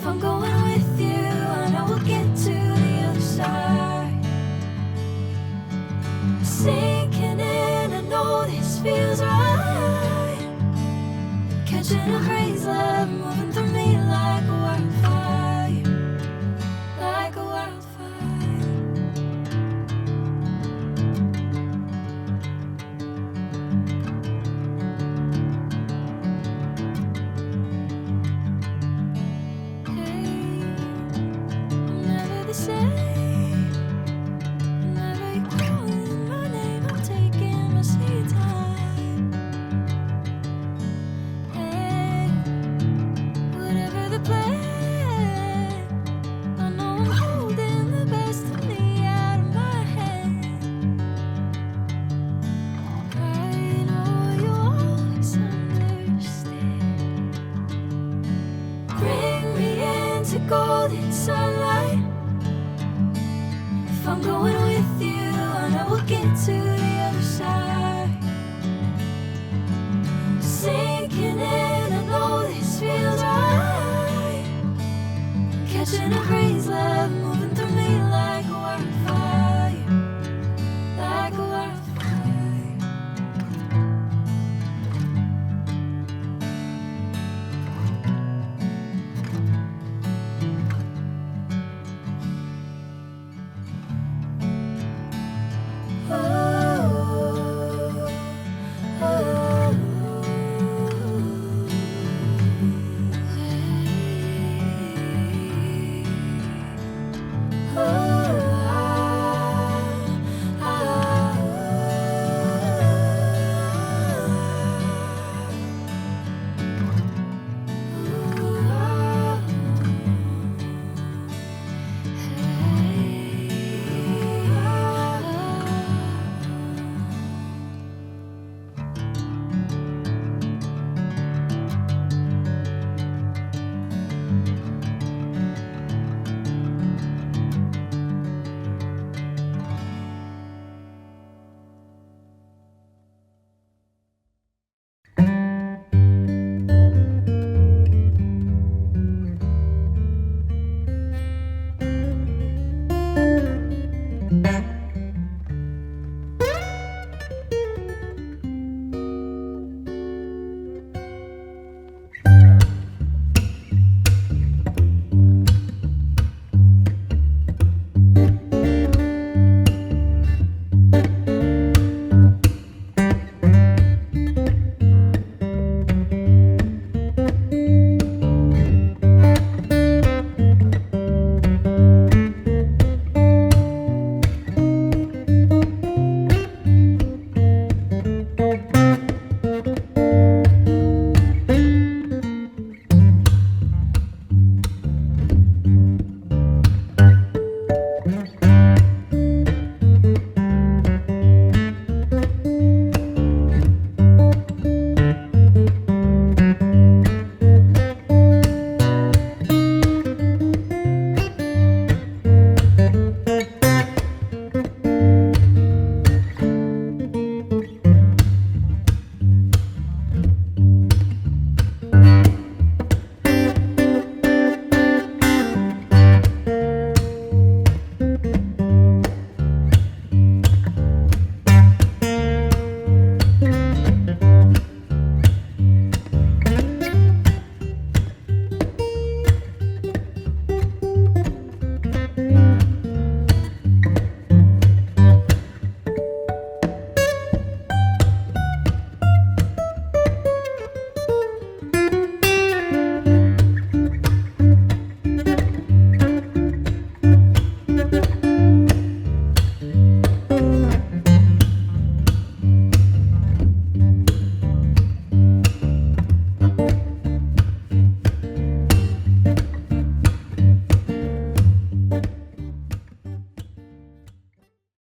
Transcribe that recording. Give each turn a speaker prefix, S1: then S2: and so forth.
S1: If I'm going with you, I know we'll get to the other side. Sinking in, I know this feels right. Catching a breeze, love moving through me like a wildfire, like a wildfire. Golden sunlight. If I'm going with you, I know we'll get to the other side. Sinking in, I know this feels right.